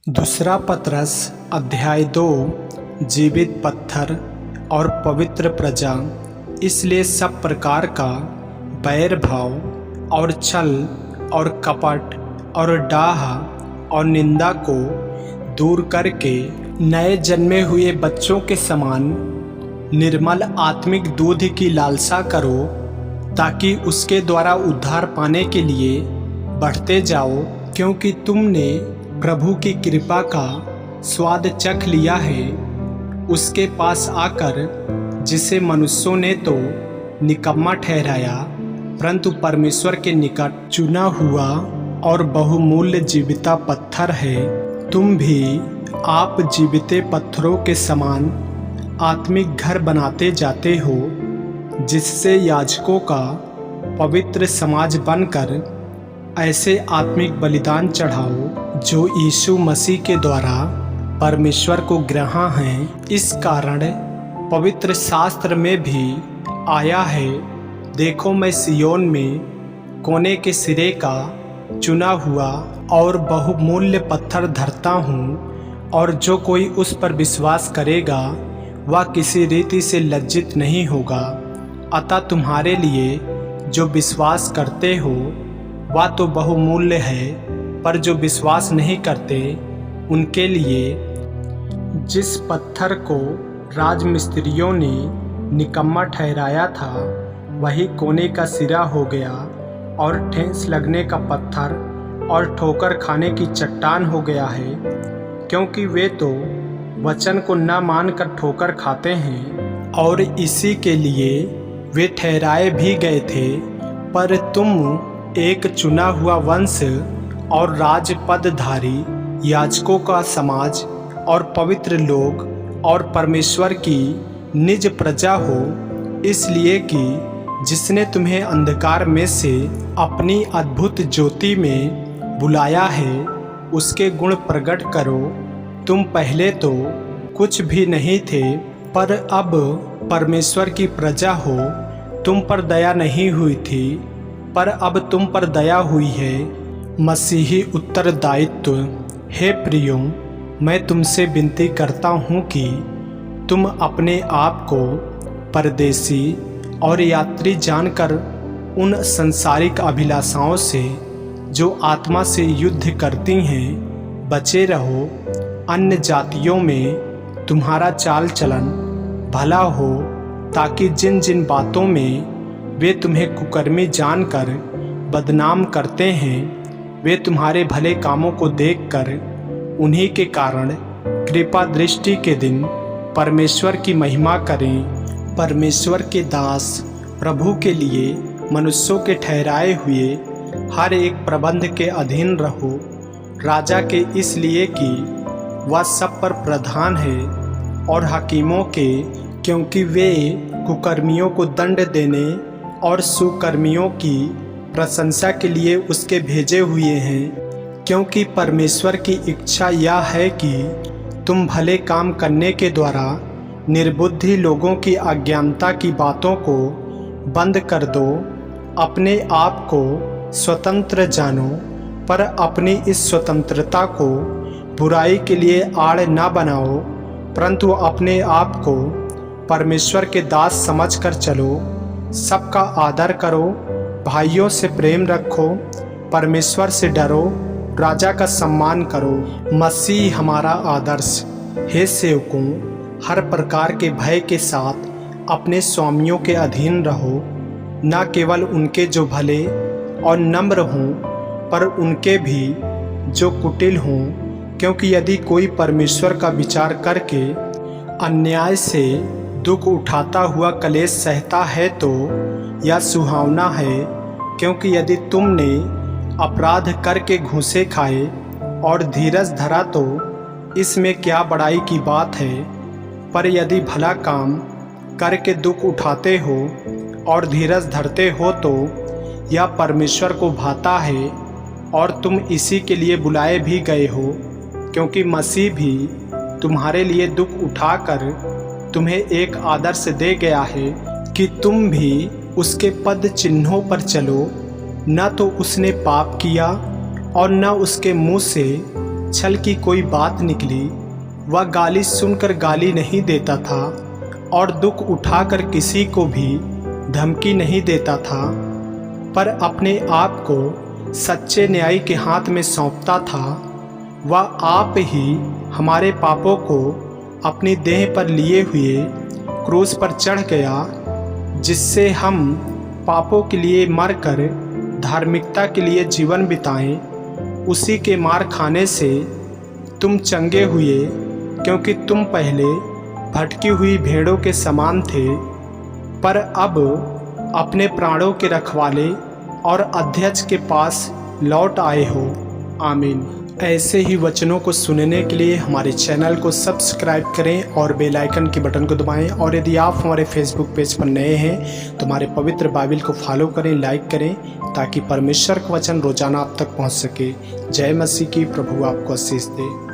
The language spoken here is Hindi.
दूसरा पतरस अध्याय 2। जीवित पत्थर और पवित्र प्रजा। इसलिए सब प्रकार का बैर भाव और छल और कपट और डाह और निंदा को दूर करके नए जन्मे हुए बच्चों के समान निर्मल आत्मिक दूध की लालसा करो, ताकि उसके द्वारा उद्धार पाने के लिए बढ़ते जाओ, क्योंकि तुमने प्रभु की कृपा का स्वाद चख लिया है। उसके पास आकर, जिसे मनुष्यों ने तो निकम्मा ठहराया, परंतु परमेश्वर के निकट चुना हुआ और बहुमूल्य जीविता पत्थर है। तुम भी आप जीविते पत्थरों के समान आत्मिक घर बनाते जाते हो, जिससे याजकों का पवित्र समाज बनकर ऐसे आत्मिक बलिदान चढ़ाओ जो यीशु मसीह के द्वारा परमेश्वर को ग्रहा हैं। इस कारण पवित्र शास्त्र में भी आया है, देखो मैं सियोन में कोने के सिरे का चुना हुआ और बहुमूल्य पत्थर धरता हूँ, और जो कोई उस पर विश्वास करेगा वह किसी रीति से लज्जित नहीं होगा। अतः तुम्हारे लिए जो विश्वास करते हो वह तो बहुमूल्य है, पर जो विश्वास नहीं करते उनके लिए जिस पत्थर को राजमिस्त्रियों ने निकम्मा ठहराया था, वही कोने का सिरा हो गया और ठेस लगने का पत्थर और ठोकर खाने की चट्टान हो गया है। क्योंकि वे तो वचन को न मानकर ठोकर खाते हैं, और इसी के लिए वे ठहराए भी गए थे। पर तुम एक चुना हुआ वंश और राजपदधारी याजकों का समाज और पवित्र लोग और परमेश्वर की निज प्रजा हो, इसलिए कि जिसने तुम्हें अंधकार में से अपनी अद्भुत ज्योति में बुलाया है, उसके गुण प्रकट करो। तुम पहले तो कुछ भी नहीं थे, पर अब परमेश्वर की प्रजा हो। तुम पर दया नहीं हुई थी, पर अब तुम पर दया हुई है। मसीही उत्तरदायित्व। हे प्रियो, मैं तुमसे विनती करता हूँ कि तुम अपने आप को परदेसी और यात्री जानकर उन संसारिक अभिलाषाओं से जो आत्मा से युद्ध करती हैं बचे रहो। अन्य जातियों में तुम्हारा चाल चलन भला हो, ताकि जिन जिन बातों में वे तुम्हें कुकर्मी जानकर बदनाम करते हैं, वे तुम्हारे भले कामों को देखकर उन्हीं के कारण कृपा दृष्टि के दिन परमेश्वर की महिमा करें। परमेश्वर के दास प्रभु के लिए मनुष्यों के ठहराए हुए हर एक प्रबंध के अधीन रहो, राजा के, इसलिए कि वह सब पर प्रधान है, और हकीमों के, क्योंकि वे कुकर्मियों को दंड देने और सुकर्मियों की प्रशंसा के लिए उसके भेजे हुए हैं। क्योंकि परमेश्वर की इच्छा यह है कि तुम भले काम करने के द्वारा निर्बुद्धि लोगों की अज्ञानता की बातों को बंद कर दो। अपने आप को स्वतंत्र जानो, पर अपनी इस स्वतंत्रता को बुराई के लिए आड़ न बनाओ, परंतु अपने आप को परमेश्वर के दास समझकर चलो। सबका आदर करो, भाइयों से प्रेम रखो, परमेश्वर से डरो, राजा का सम्मान करो। मसीह हमारा आदर्श। हे सेवकों, हर प्रकार के भय के साथ अपने स्वामियों के अधीन रहो, न केवल उनके जो भले और नम्र हों, पर उनके भी जो कुटिल हों। क्योंकि यदि कोई परमेश्वर का विचार करके अन्याय से दुख उठाता हुआ कलेश सहता है तो यह सुहावना है। क्योंकि यदि तुमने अपराध करके घूंसे खाए और धीरज धरा तो इसमें क्या बड़ाई की बात है। पर यदि भला काम करके दुख उठाते हो और धीरज धरते हो तो यह परमेश्वर को भाता है, और तुम इसी के लिए बुलाए भी गए हो। क्योंकि मसीह भी तुम्हारे लिए दुख उठाकर तुम्हें एक आदर्श दे गया है कि तुम भी उसके पद चिन्हों पर चलो। न तो उसने पाप किया और न उसके मुंह से छल की कोई बात निकली, वह गाली सुनकर गाली नहीं देता था और दुख उठाकर किसी को भी धमकी नहीं देता था, पर अपने आप को सच्चे न्यायी के हाथ में सौंपता था। वह आप ही हमारे पापों को अपनी देह पर लिए हुए क्रूस पर चढ़ गया, जिससे हम पापों के लिए मरकर धार्मिकता के लिए जीवन बिताएं। उसी के मार खाने से तुम चंगे हुए, क्योंकि तुम पहले भटकी हुई भेड़ों के समान थे, पर अब अपने प्राणों के रखवाले और अध्यक्ष के पास लौट आए हो। आमीन। ऐसे ही वचनों को सुनने के लिए हमारे चैनल को सब्सक्राइब करें और बेल आइकन के बटन को दबाएं। और यदि आप हमारे फेसबुक पेज पर नए हैं तो हमारे पवित्र बाइबल को फॉलो करें, लाइक करें, ताकि परमेश्वर का वचन रोजाना आप तक पहुंच सके। जय मसीह की। प्रभु आपको आशीष दे।